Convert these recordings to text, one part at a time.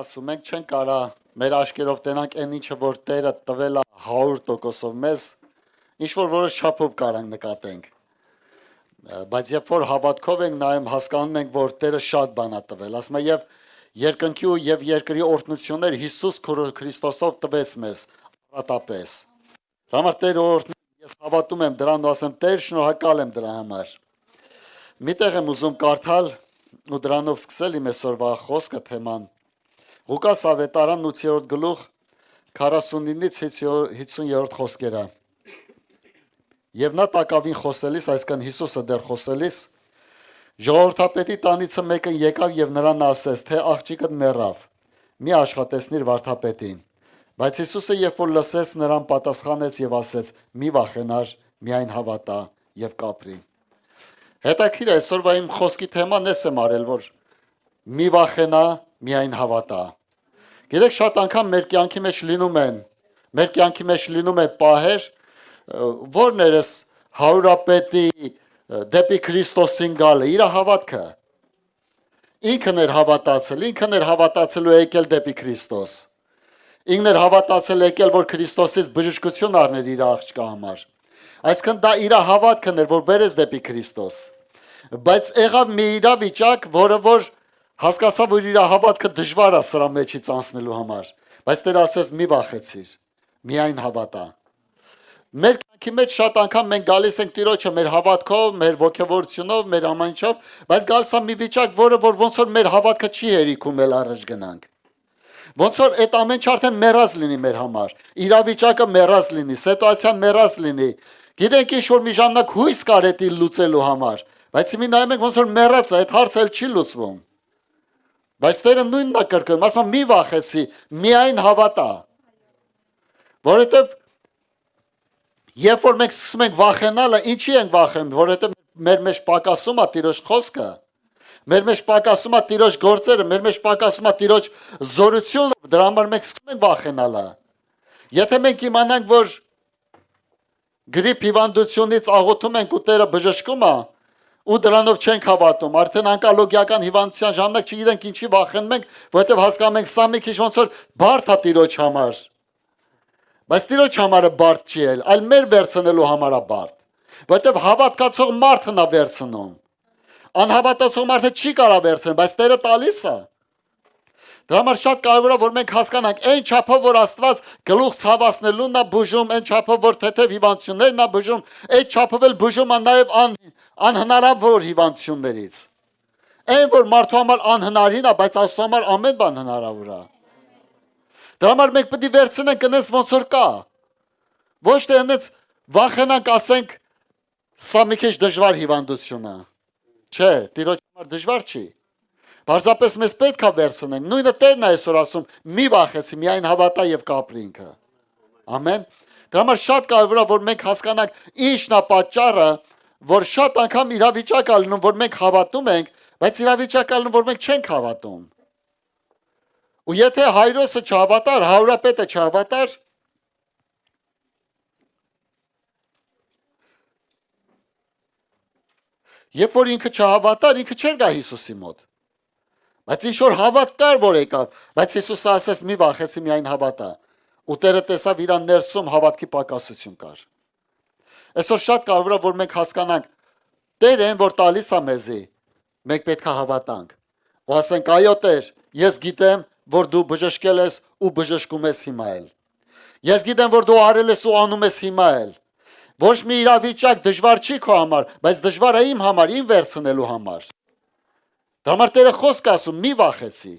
ասում ենք, չեն կարա մեր աշկերով տենանք այն ինչը որ Տերը տվել է 100%-ով մեզ, ինչ որ որոշ չափով կարանք նկատենք։ Բայց երբ որ հավատքով ենք նայում, հասկանում ենք, որ Տերը շատ բան է տվել։ Ասում է եւ երկնքի ու եւ երկրի օրհնություններ Հիսուս Քրիստոսով տվեց մեզ առատապես։ Համար Տերը օրհնի, ես հավատում եմ դրան ու ասեմ Տեր, շնորհակալ եմ դրա համար։ Միտեղ եմ ուզում կարդալ ու դրանով սկսել իմ այսօրվա խոսքը թեման։ Ղուկաս ավետարան 8-րդ գլուխ 49-ից 50-րդ խոսքերը։ Եվ նա տակավին խոսելիս, այսքան Հիսուսը դեռ խոսելիս, ժողովրդապետի տանիցը մեկը եկավ եւ նրան ասեց, թե աղջիկդ մեռավ, մի աշխատեցնիր վարդապետին։ Բայց Հիսուսը երբ որ լսեց, նրան պատասխանեց եւ ասեց. մի վախենար, միայն հավատա եւ կապրի։ Հետաքրիր այսօրվա իմ խոսքի թեման էս եմ արել, որ մի վախենա, միայն հավատա։ Գիտեք, շատ անգամ մեր կյանքի մեջ լինում է պահեր, որն էր էս հարուրապետի դեպի Քրիստոսին գալը, իր հավատքը։ Ինքն էր հավատացել ու եկել դեպի Քրիստոս։ Ինքն էր հավատացել եկել, որ Քրիստոսից բժշկություն առներ իր աղջկա համար։ Այսինքն դա իր հավատքն էր, որ բերեց դեպի Քրիստոս։ Բայց եղավ մի իրավիճակ, որը որ հասկացավ, որ իր հավատքը դժվար է սրա մեջից անցնելու համար։ Բայց Տերը ասեց՝ մի վախեցիր, միայն հավատա։ Մեր կյանքի մեջ շատ անգամ մենք գալիս ենք Տիրոջը մեր հավատքով, մեր ոգևորությունով, մեր ամենչով, բայց գալիս է մի վիճակ, որը որ ոնց որ մեր հավատքը չի հերիքում էլ առաջ գնանք։ Ոնց որ այդ ամեն ինչ արդեն մեռած լինի մեր համար, իրավիճակը մեռած լինի, սիտուացիան մեռած լինի։ Գիտենք ինչ որ մի ժամանակ հույս կար դա լուծելու համար, բայց հիմա նայում ենք ոնց որ մեռած է, այդ հարցը էլ չի լուծվում։ Բայց Տերը նույնն է կրկնում, ասում մի վախեցի, միայն հավատա։ Որովհետև երբ որ մենք սկսում ենք վախենալը, ինչի ենք վախենում, որովհետև մեր մեջ պակասում է Տիրոջ խոսքը, մեր մեջ պակասում է Տիրոջ գործերը, մեր մեջ պակասում է Տիրոջ զորությունը, դրա համար մենք սկսում ենք վախենալը։ Եթե մենք իմանանք, որ գրիպ հիվանդությունից աղոթում ենք ու Տերը բժշկում է, ու դրանով չենք հավատում, արդեն անկալոգիական հիվանդության ժամանակ չգիտենք ինչի վախենում ենք, որովհետև հասկանում ենք սա մի քիչ ոնց որ բարդ է Տիրոջ համար։ Բայց Տիրոջ համարը բարդ չի էլ, այլ մեր վերցնելու համար է բարդ, որովհետև հավատացող մարդն է վերցնում։ Անհավատացող մարդը չի կարող վերցնել, բայց Տերը տալիս է։ Դրա համար շատ կարևոր է, որ մենք հասկանանք, այն չափով որ Աստված գլուխ ցավացնելուն է բուժում, այն չափով որ թեթև հիվանդություններն է բուժում, այդ չափով էլ բուժում է նաև անհնարավոր հիվանդություններից։ Այն որ մարդու համար անհնարին է, բայց Աստծո համար ամեն բան հնարավոր է։ Դրա համար մենք պետք է վերցնենք այնպես ոնց որ կա։ Ոչ թե այնպես վախենանք, ասենք, սա մի քիչ դժվար հիվանդություն է։ Չէ, Տիրոջ համար դժվար չի։ Պարզապես մեզ պետք է վերցնենք։ Նույնը Տերն է այսօր ասում՝ մի վախեցի, միայն հավատա եւ կապրի ինքը։ Ամեն։ Դրա համար շատ կարևոր է, որ մենք հասկանանք ինչն է պատճառը, որ շատ անգամ իրավիճակ է լինում, որ մենք հավատում ենք, բայց իրավիճակ է լինում, որ մենք չենք հավատում։ Ու եթե հայրոսը չհավատար, հարուրապետը չհավատար, երբ որ ինքը չհավատար, ինքը չէր գա Հիսուսի մոտ։ Բայց ինչ որ հավատ կար, որ եկավ, բայց Հիսուսը ասեց՝ մի վախեցի, միայն հավատա։ Ու Տերը տեսավ իր ներսում հավատքի պակասություն կար։ Այսօր շատ կարևոր է, որ մենք հասկանանք, Տերը այն որ տալիս է մեզի, մենք պետք է հավատանք։ Ու ասենք՝ այո Տեր, ես գիտեմ, որ դու բժշկել ես ու բժշկում ես հիմա էլ։ Ես գիտեմ, որ դու արել ես ու անում ես հիմա էլ։ Ոչ մի իրավիճակ դժվար չի քո համար, բայց դժվար է իմ համար, իմ վերցնելու համար։ Դրա համար Տերը խոսք ասում՝ մի վախեցի։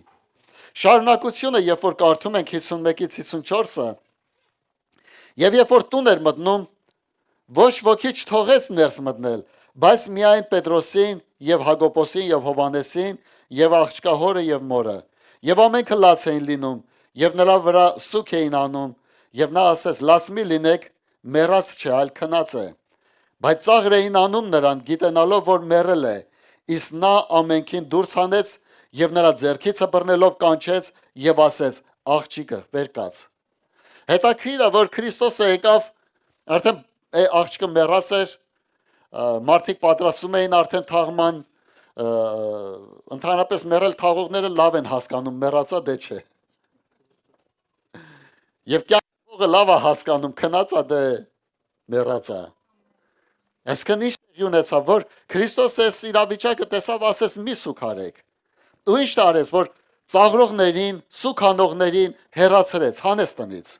Շարունակությունը, երբ որ կարդում ենք 51-ից 54-ը, եւ երբ որ տուն էր մտնում, ոչ ոքի չթողեց ներս մտնել, բայց միայն Պետրոսին եւ Հակոբոսին եւ Հովանեսին եւ աղջկա հորը եւ մորը։ Եվ ամենքը լաց էին լինում, եւ նրա վրա սուք էին անում, եւ նա ասեց. լաց մի լինեք, մեռած չէ, այլ քնած է։ Բայց ծաղր էին անում նրան, գիտենալով, որ մեռել է, իսկ նա ամենքին դուրս հանեց եւ նրա ձեռքիցը բռնելով կանչեց եւ ասեց. աղջիկը վեր կաց։ Հետաքրքիր է, որ Քրիստոսը եկավ, արդեն աղջիկը մեռած էր, մարդիկ պատրաստում էին արդեն թաղման, ընդհանրապես մեռել թաղողները լավ են հասկանում, մեռածա դե չէ։ Եվ կյանքը լավ է հասկանում, քնածա դե մեռածա։ Այսքան ինչ տեղի ունեցավ, որ Քրիստոս այս իրավիճակը տեսավ, ասեց մի սուք արեք։ Ու ինչ արեց, որ ծաղրողներին, սուք անողներին հեռացրեց, հանեց տնից։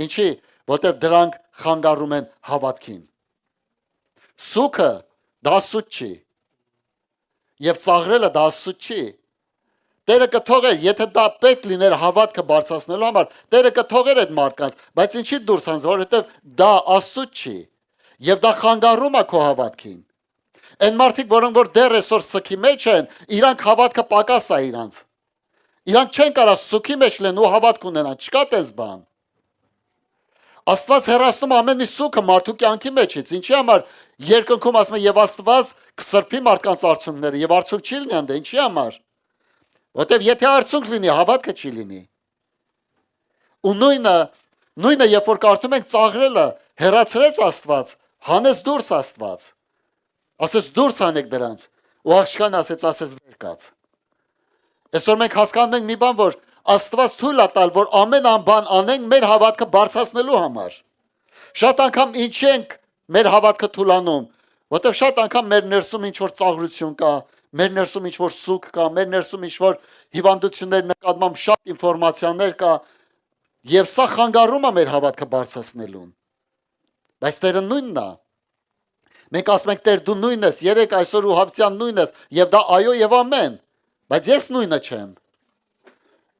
Ինչի, որտեղ դրանք խանգարում են հավատքին։ Սուքը դա սուտ չի։ Եվ ծաղրելը դա սուտ չի։ Տերը կթողեր, եթե դա պետք լիներ հավատքը բարձրացնելու համար, Տերը կթողեր այդ մարդկանց, բայց ինչի դուրս հանձ, որովհետև դա աստծուց չի, եւ դա խանգարում է քո հավատքին։ Այն մարդիկ, որոնք որ դեռ այսօր սքի մեջ են, իրանք հավատքը պակաս է իրանց։ Իրանք չեն կարող սուքի մեջ լինեն ու հավատք ունենան, չկա տես բան։ Աստված հեռացնում ամեն մի սուքը մարդու կյանքի մեջից, ինչի համար երկնքում ասում է եւ Աստված կսրբի մարդկանց արցունքները եւ արցունք չի լինի այնտեղ, ինչի համար։ Որտեւ եթե արցունք լինի, հավատքը չի լինի։ Ու նույնը երբ որ կարդում ենք ծաղրելը, հեռացրեց Աստված, հանեց դուրս Աստված։ Ասես դուրս հանեք դրանց։ Ու աղջկան ասեց վեր կաց։ Այսօր մենք հասկանում ենք մի բան, որ Աստված թույլ է տալ, որ ամեն բան անենք մեր հավատքը բարձրացնելու համար։ Շատ անգամ ինչի ենք մեր հավատքը թուլանում, որտեղ շատ անգամ մեր ներսում ինչ որ ծաղրություն կա, մեր ներսում ինչ որ սուք կա, մեր ներսում ինչ որ հիվանդություններ նկատմամբ շատ ինֆորմացիաներ կա, եւ սա խանգարում է մեր հավատքը բարձրացնելուն։ Բայց Տերը նույնն է։ Մենք ասում ենք Տեր դու նույնն ես, երեք այսօր ու հավիտյան նույնն ես, եւ դա այո եւ ամեն, բայց ես նույնը չեմ։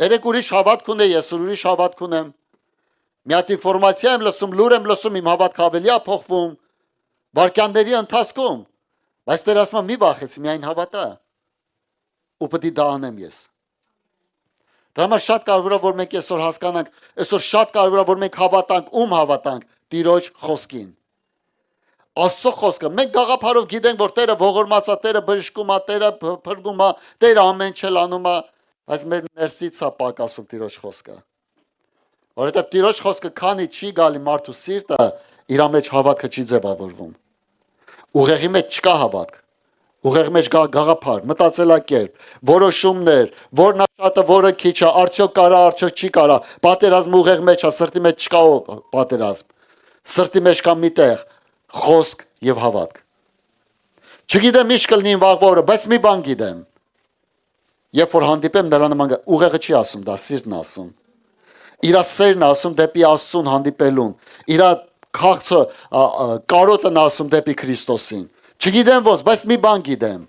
Երեք ուրիշ հավատք ունե, ես ուրիշ հավատք ունեմ։ Մի հատ ինֆորմացիա եմ լսում, լուր եմ լսում, իմ հավատքը ավելի է փոխվում վարքյանների ընթացքում։ Բայց Տեր ասում է մի վախեցի, միայն հավատա։ Ու պետք է դա անեմ ես։ Դա համար շատ կարևոր է, որ մենք այսօր հասկանանք, այսօր շատ կարևոր է, որ մենք հավատանք, ում հավատանք, Տիրոջ խոսքին։ Աստծո խոսքը, մենք գաղափարով գիտենք, որ Տերը ողորմած է, Տերը բժշկում է, Տերը փրկում է, Տերը ամեն չել անում է, բայց մեր ներսից է պակասում Տիրոջ խոսքը։ Որովհետև Տիրոջ խոսքը քանի չի գալի մարդու սիրտը, իր մեջ հավատքը չի ձևավորվում։ Ուղեղի մեջ չկա հավատք։ Ուղեղի մեջ կա գաղափար, մտածելակերպ, որոշումներ, որն է շատը, որը քիչը, արդյոք կարա, արդյոք չի կարա, պատերազմ ուղեղի մեջ է, սրտի մեջ չկա պատերազմ։ Սրտի մեջ կա մի տեղ խոսք եւ հավատք։ Չգիտեմ ինչ կլինի վաղ օրը, բայց մի բան գիտեմ։ Երբ որ հանդիպեմ նրա նման, ուղեղը չի ասում, դա սիրտն է ասում։ Իր սերն է ասում դեպի Աստծուն հանդիպելուն։ Իր քաղցը կարոտն ասում դեպի Քրիստոսին։ Չգիտեմ ոնց, բայց մի բան գիտեմ։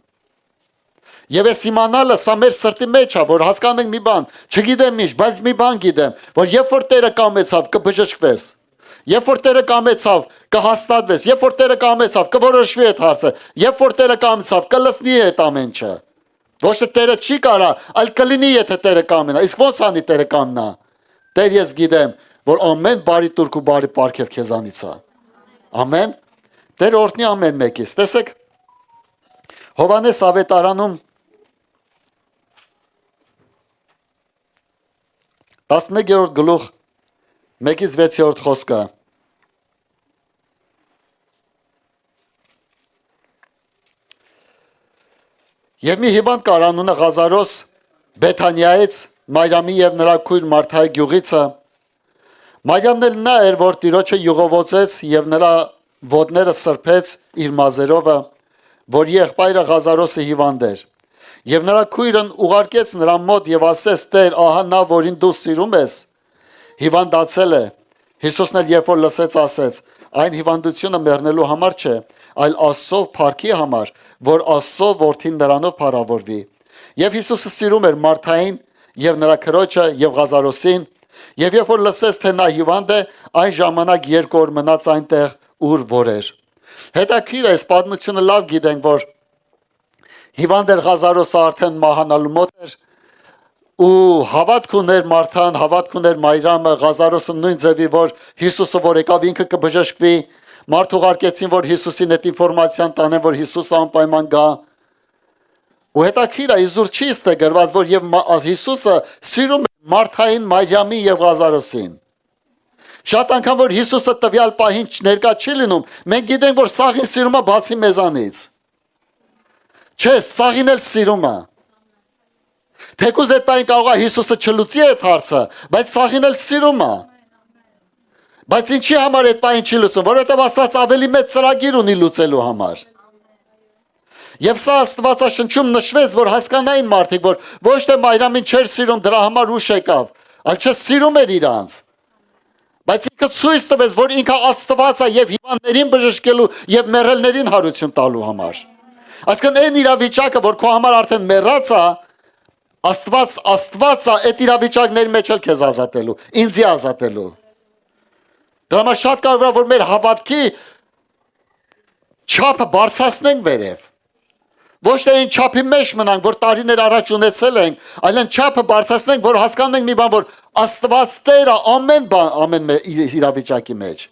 Եվ այս իմանալը սա մեր սրտի մեջ է, որ հասկանում ենք մի բան, չգիտեմ ինչ, բայց մի բան գիտեմ, որ երբ որ Տերը կամեցավ, կբժշկվես։ Երբ որ Տերը կամեցավ, կհաստատվես, երբ որ Տերը կամեցավ, կորոշվի այդ հարցը, երբ որ Տերը կամեցավ, կլսնի այդ ամեն ինչը։ Ոչ թե Տերը չի կարա, այլ կլինի, եթե Տերը կամենա։ Իսկ ոնց անի Տերը կամնա։ Տեր ես գիտեմ, որ ամեն բարի տուրք ու բարի պարգև քեզանից է։ Ամեն։ Տեր օրհնի ամեն մեկից։ Տեսեք Հովհաննես ավետարանում 11-րդ գլուխ 1-ից 6-րդ խոսքը։ Եվ մի հիվանդ կար անունը Ղազարոս Բեթանիայից, Մարիամի եւ նրա քույր Մարթայի գյուղիցը։ Մարիամն էլ նա էր, որ Տիրոջը յուղովոցեց եւ նրա ոտները սրբեց իր մազերովը, որ եղբայրը Ղազարոսը հիվանդ էր։ Եվ նրա քույրն ուղարկեց նրա մոտ եւ ասեց. Տեր, ահա նա, որին դու սիրում ես, հիվանդացել է։ Հիսուսն էլ երբ որ լսեց, ասեց. այն հիվանդությունը մեռնելու համար չէ, այլ Աստծո փառքի համար, որ Աստծո որդին նրանով փառավորվի։ Եվ Հիսուսը սիրում էր Մարթային եւ նրա քրոջը եւ Ղազարոսին, եւ երբ որ լսեց, թե նա հիվանդ է, այն ժամանակ 2 օր մնաց այնտեղ, ուր որ էր։ Հետաքրքիր է, այս պատմությունը լավ գիտենք, որ հիվանդ էր Ղազարոսը արդեն մահանալու մոտ էր, ու հավատք ուներ Մարթան, հավատք ուներ Մարիամը, Ղազարոսը նույն ձևի, որ Հիսուսը որ եկավ ինքը կբժշկվի, մարդ ուղարկեցին, որ Հիսուսին այդ ինֆորմացիան տանեն, որ Հիսուսը անպայման գա։ Ու հետաքրքիր է, իզուր չի ստե գրված, որ եւ Հիսուսը սիրում է Մարթային, Մարիամին եւ Ղազարոսին։ Շատ անգամ որ Հիսուսը տվյալ պահին ներկա չի լինում, մենք գիտենք, որ սաղին սիրում է բացի մեզանից։ Չէ, սաղին էլ սիրում է։ Թեկուզ այդ բան կարող է Հիսուսը չլուծի այդ հարցը, բայց սաղին էլ սիրում է։ Բայց ինչի համար այդ բանը չի լուծում, որովհետև Աստված ավելի մեծ ծրագիր ունի լուծելու համար։ Եվ սա Աստվածաշնչում նշվեց, որ հասկանային մարդիկ, որ ոչ թե Մարիամին չէր սիրում, դրա համար ուշ եկավ, այլ չէ սիրում էր իրանց։ Բայց ինքը ցույց տվեց, որ ինքը Աստված է եւ հիվանդներին բժշկելու եւ մեռելներին հարություն տալու համար։ Այսինքն այն իրավիճակը, որ քո համար արդեն մեռած է, Աստված է այդ իրավիճակների մեջ էլ քեզ ազատելու, ինձի ազատելու։ Դրա համար շատ կարևոր է, որ մեր հավատքի չափը բարձրացնենք վերև։ Ոչ թե այն չափի մեջ մնանք, որ տարիներ առաջ ունեցել ենք, այլ այն չափը բարձրացնենք, որ հասկանանք մի բան, որ Աստված Տերը ամեն իրավիճակի մեջ։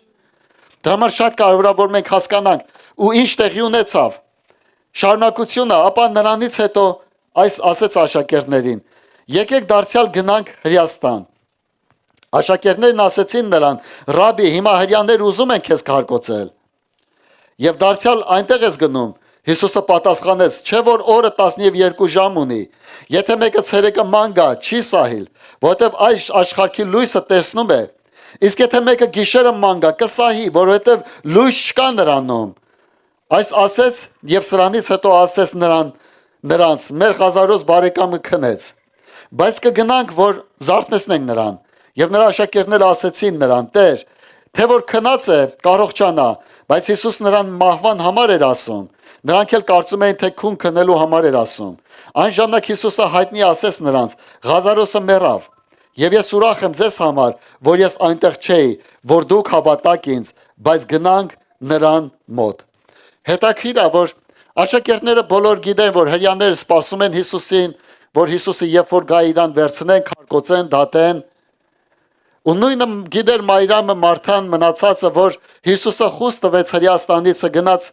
Դրա համար շատ կարևոր է, որ մենք հասկանանք ու ինչ տեղի ունեցավ։ Շարունակությունը, ապա նրանից հետո այս ասեց աշակերտներին. եկեք դարձյալ գնանք Հրեաստան։ Աշակերտներն ասեցին նրան. «Ռաբի, հիմա հրեաներ ուզում են քեզ քարկոծել»։ Եվ դարձյալ այնտեղ ես գնում։ Հիսուսը պատասխանեց. «Չէ որ օրը 12 ժամ ունի։ Եթե մեկը ցերեկը ման գա, չի սահիլ, որովհետև այս աշխարհի լույսը տեսնում է։ Իսկ եթե մեկը գիշերը ման գա, կսահի, որովհետև լույս չկա նրանում»։ Այս ասեց եւ սրանից հետո ասեց նրանց. «Մեր Ղազարոս բարեկամը քնեց, բայց կգնանք, որ զարթնեցնենք նրան»։ Եվ նրա աշակերտները ասեցին նրան. «Տեր, թե որ քնած է, կարողանա», բայց Հիսուս նրան մահվան համար էր ասում։ Նրանք էլ կարծում էին, թե քուն քնելու համար էր ասում։ Այն ժամանակ Հիսուսը հայտնի ասեց նրանց. «Ղազարոսը մեռավ, եւ ես ուրախ եմ ձեզ համար, որ ես այնտեղ չէի, որ դուք հավատաք ինձ, բայց գնանք նրան մոտ»։ Հետաքրքիր է, որ աշակերտները բոլոր գիտեն, որ հրեաները սպասում են Հիսուսին, որ Հիսուսը երբ որ գա իրան վերցնեն, քարկոծեն, դատեն։ Ու նույնը գիտեր Մարիամը, Մարթան, մնացածը, որ Հիսուսը խուստ տվեց Հրեաստանից, գնաց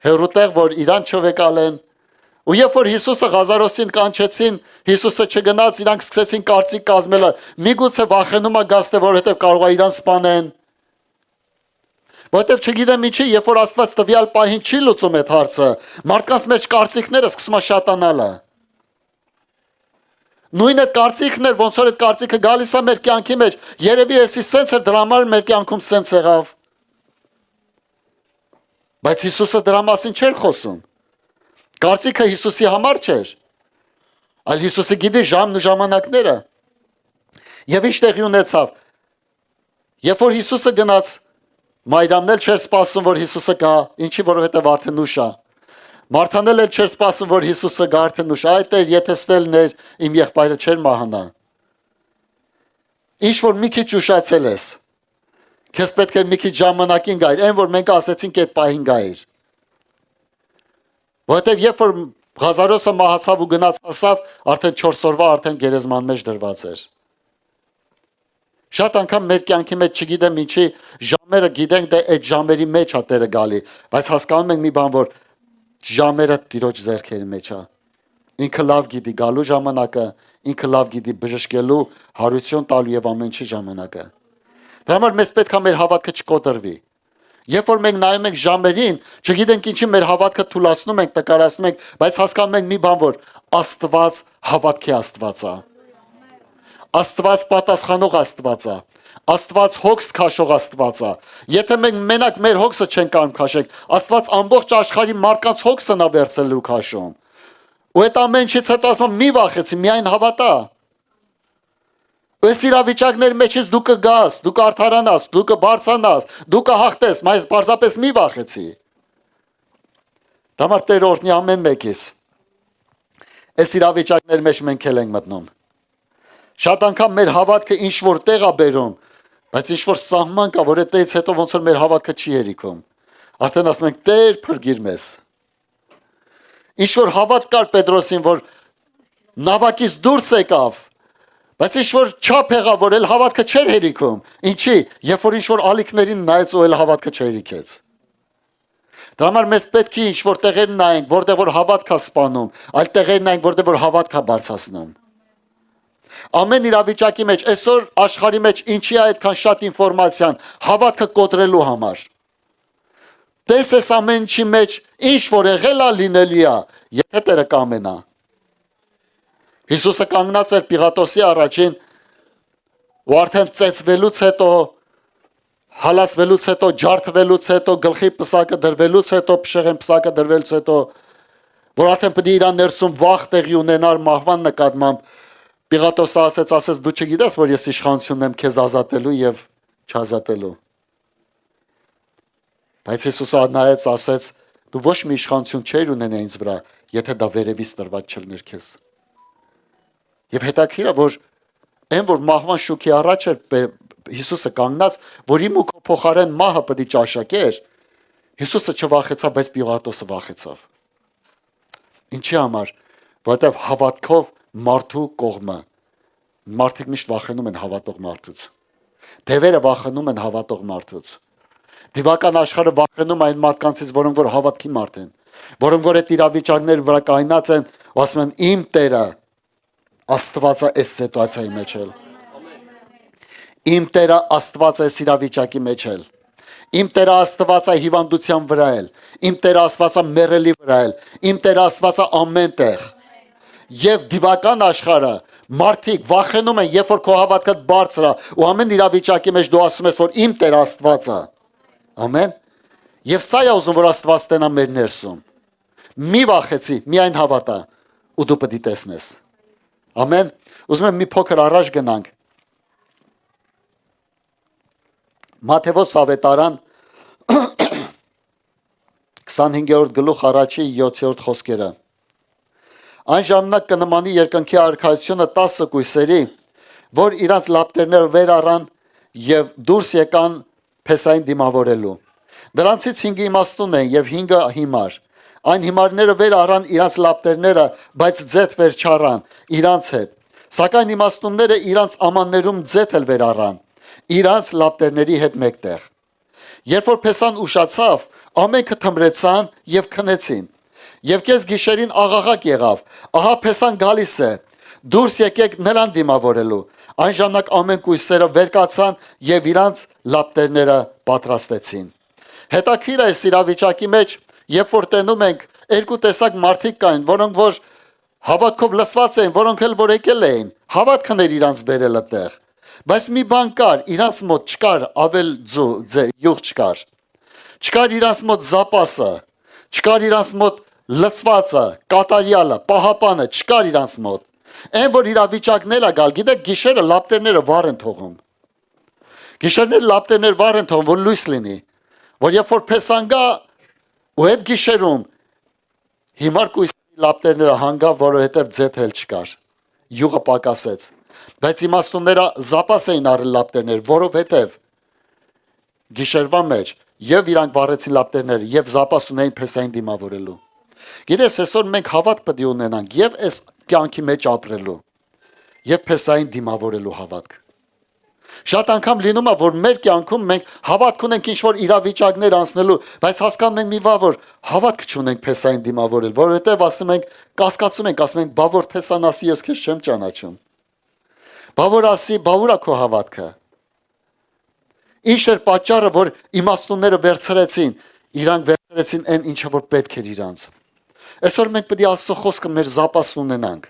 հեռուտեղ, որ իրան չվեկալեն։ Ու երբ որ Հիսուսը Ղազարոսին կանչեցին, Հիսուսը չգնաց, իրանք սկսեցին կարծիք կազմել, միգուցե վախենում է գաստե, որովհետև կարող է իրան սպանեն։ Որովհետև չգիտեմ ինչի, երբ որ Աստված տվյալ պահին չի լուծում այդ հարցը, մարդկանց մեջ կարծիքները սկսում է շատանալը։ Նույն այդ կարծիքն էր, ոնց որ այդ կարծիքը գալիս է մեր կյանքի մեջ, երևի էսի սենց էր, դրա համար մեր կյանքում սենց եղավ։ Բայց Հիսուսը դրա մասին չէր խոսում։ Կարծիքը Հիսուսի համար չէր, այլ Հիսուսը գիտի ժամն ու ժամանակները։ Եվ ինչ տեղի ունեցավ։ Երբ որ Հիսուսը գնաց, Մարիամն էլ չէր սպասում, որ Հիսուսը գա, ինչի որովհետև արդեն ուշ է։ Մարթան էլ չէր սպասում, որ Հիսուսը գա, արդեն ուշ է։ Այ Տեր, եթե ստելներ, իմ եղբայրը չէր մահանա։ Ինչ որ մի քիչ ուշացել ես։ Քեզ պետք է մի քիչ ժամանակին գայր, այն որ մենք ասեցինք այդ պահին գայր։ Որովհետև երբ որ Ղազարոսը մահացավ ու գնաց հասավ, արդեն 4 օրվա արդեն գերեզման մեջ դրված էր։ Շատ անգամ մեր կյանքի մեջ չգիտեմ ինչի ժամերը գիտենք, դե այդ ժամերի մեջ է Տերը գալի, բայց հասկանում ենք մի բան, որ ժամերը Տիրոջ ձեռքերի մեջ է։ Ինքը լավ գիտի գալու ժամանակը, ինքը լավ գիտի բժշկելու, հարություն տալու եւ ամեն ինչի ժամանակը։ Դրա համար մեզ պետք է մեր հավատքը չկոտրվի։ Երբ որ մենք նայում ենք ժամերին, չգիտենք ինչի մեր հավատքը թուլացնում ենք, տկարացնում ենք, բայց հասկանում ենք մի բան, որ Աստված հավատքի Աստված է։ Աստված պատասխանող Աստված է։ Աստված հոգս քաշող Աստված է։ Եթե մենք մենակ մեր հոգսը չենք կարող քաշել, Աստված ամբողջ աշխարհի մարդկանց հոգսն է վերցելու քաշում։ Ու այդ ամեն ինչից հետո ասում մի վախեցի, միայն հավատա։ Այս իրավիճակների մեջից դու կգաս, դու կարդարանաս, դու կբարձրանաս, դու կհաղթես, բայց պարզապես մի վախեցի։ Դա համար Տեր օրհնի ամեն մեկից։ Այս իրավիճակների մեջ մենք էլ ենք մտնում։ Շատ անգամ մեր հավատքը ինչ որ տեղ է բերում, բայց ինչ որ սահման կա, որ այդտեղից հետո ոնց որ մեր հավատքը չի երիքում։ Արդեն ասում ենք Տեր փրկիր մեզ։ Ինչ որ հավատ կար Պետրոսին, որ նավակից դուրս եկավ, բայց ինչ որ չափ եղավ, որ էլ հավատքը չէր հերիքում։ Ինչի, երբ որ ինչ որ ալիքներին նայեց ու էլ հավատքը չհերիքեց։ Դրա համար մեզ պետք է ինչ որ տեղեր նայենք, որտեղ որ հավատք է սպանում, այլ տեղեր նայենք, որտեղ որ հավատք է բարձրացնում։ Ամեն իրավիճակի մեջ, այսօր աշխարհի մեջ ինչի է այդքան շատ ինֆորմացիան, հավատքը կոտրելու համար։ Տես ես ամեն ինչի մեջ ինչ որ եղել է լինելու է, եթե Տերը կամենա։ Հիսուսը կանգնած էր Պիղատոսի առաջին ու արդեն ծեծվելուց հետո, հալածվելուց հետո, ջարդվելուց հետո, գլխի պսակը դրվելուց հետո, փշեղեն պսակը դրվելուց հետո, որ արդեն պետք է իրան ներսում վախ տեղի ունենար մահվան նկատմամբ, Պիղատոսը ասեց, դու չգիտես, որ ես իշխանություն եմ քեզ ազատելու եւ չազատելու։ Բայց Հիսուսը նայեց, ասեց, դու ոչ մի իշխանություն չեր ունենա ինձ վրա, եթե դա վերևից տրված չլներ քեզ։ Եվ հետաքրքիր է, որ այն որ մահվան շուքի առաջ էր Հիսուսը կանգնած, որ իմ ու քո փոխարեն մահը պետք է ճաշակեր, Հիսուսը չվախեցավ, բայց Պիղատոսը վախեցավ։ Ինչի համար, որովհետև հավատքով մարդու կողմը, մարդիկ միշտ վախենում են հավատող մարդուց, դևերը վախենում են հավատող մարդուց, դիվական աշխարհը վախենում այն մարդկանցից, որոնք որ հավատքի մարդ են, որոնք որ այդ իրավիճակների վրա կայնած են, ու ասում են իմ Տերը Աստվածը այս սիտուացիայի մեջ է։ Իմ Տերը Աստվածը այս իրավիճակի մեջ է։ Իմ Տերը Աստվածը հիվանդության վրա է։ Իմ Տերը Աստվածը մեռելի վրա է։ Իմ Տերը Աստվածը ամեն տեղ։ Եվ դիվական աշխարհը մարդիկ վախենում են, երբ որ քո հավատքը բարձր է, ու ամեն իրավիճակի մեջ դու ասում ես, որ իմ Տերը Աստվածը։ Ամեն։ Եվ սա է ուզում, որ Աստված տենա մեր ներսում։ Մի վախեցի, միայն հավատա, ու դու պետք է տեսնես։ Ամեն։ Ուզում եմ մի փոքր առաջ գնանք։ Մատթեոս ավետարան 25-րդ գլուխ առաջի 7-րդ խոսքերը։ Այն ժամանակ կնմանի երկնքի արքայությունը 10 կույսերի, որ իրանց լապտերները վեր առան եւ դուրս եկան Փեսային դիմավորելու։ Դրանցից 5-ը իմաստուն են եւ 5-ը հիմար։ Այն հիմարները վեր առան իրանց լապտերները, բայց ձեթ վեր չառան իրանց հետ։ Սակայն իմաստունները իրանց ամաններում ձեթ էլ վեր առան իրանց լապտերների հետ մեկտեղ։ Երբ որ Փեսան ուշացավ, ամենքը թմրեցան եւ քնեցին։ Եվ կես գիշերին աղաղակ եղավ. ահա Փեսան գալիս է, դուրս եկեք նրան դիմավորելու։ Այն ժամանակ ամեն կույսերը վեր կացան եւ իրանց լապտերները պատրաստեցին։ Հետաքրիր է այս իրավիճակի մեջ, երբ որ տենում ենք երկու տեսակ մարդիկ կային, որոնք որ հավատքով լսված էին, որոնք էլ որ եկել էին, հավատքն էր իրանց բերել այդտեղ։ Բայց մի բան կար, իրանց մոտ չկար ավել յուղ չկար։ Չկար իրանց մոտ զապասը, չկար իրանց մոտ լծվածը, կատարյալը, պահապանը, չկար իրանց մոտ։ Այն որ իրավիճակներ է գալ, գիտեք, գիշերը լապտերները վառ են թողում։ Գիշերները լապտերներ վառ են թողում, որ լույս լինի, որ երբ որ Փեսան գա ու այդ գիշերում հիմար կույսերի լապտերները հանգավ, որովհետև ձեթ էլ չկար։ Յուղը պակասեց։ Բայց իմաստունները զապաս էին առել լապտերներ, որովհետև գիշերվա մեջ եւ իրանք վառեցին լապտերները եւ զապաս ունեին Փեսային դիմավորելու։ Գիտես, այսօր մենք հավատ պետք է ունենանք եւ այս կյանքի մեջ ապրելու եւ Փեսային դիմավորելու հավատք։ Շատ անգամ լինում է, որ մեր կյանքում մենք հավատք ունենք ինչ-որ իրավիճակներ անցնելու, բայց հասկանում ենք մի բան, որ հավատք չունենք Փեսային դիմավորել, որովհետև ասում ենք, կասկածում ենք, ասում ենք, բա որ Փեսան ասի, ես քեզ չեմ ճանաչում։ Բա որ ասի, բա ուր է քո հավատքը։ Ինչ էր պատճառը, որ իմաստունները վերցրեցին, իրանք վերցրեցին այն ինչը որ պետք էր իրանց։ Այսօր մենք պետք է Աստծո խոսքը մեր զապաս ունենանք։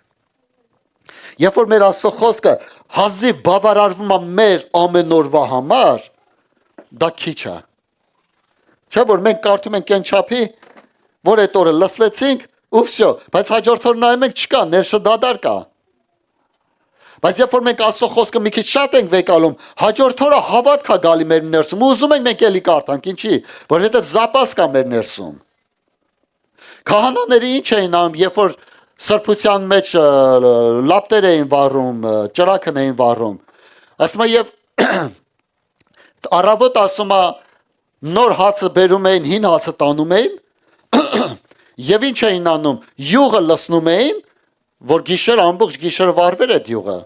Երբ որ մեր Աստծո խոսքը հազիվ բավարարվում է մեր ամեն օրվա համար, դա քիչ է։ Չէ՞ որ մենք կարդում ենք այն չափի, որ այդ օրը լսվեցինք, ու վсё, բայց հաջորդ օր նայում ենք չկա, ներշը դադար կա։ Բայց երբ որ մենք Աստծո խոսքը մի քիչ շատ ենք վեկալում, հաջորդ օրը հավատք է գալի մեր ներսում, ու ուզում ենք մենք էլի կարդանք, ինչի, որովհետև զապաս կա մեր ներսում։ Քահանաները ինչ էին անում, երբ որ սրբության մեջ լապտեր էին վառում, ճրագն էին վառում։ Ասում է եւ առավոտ ասում է նոր հացը բերում էին, հին հացը տանում էին, եւ ինչ էին անում, յուղը լցնում էին, որ գիշեր ամբողջ գիշերը վառվեր այդ յուղը։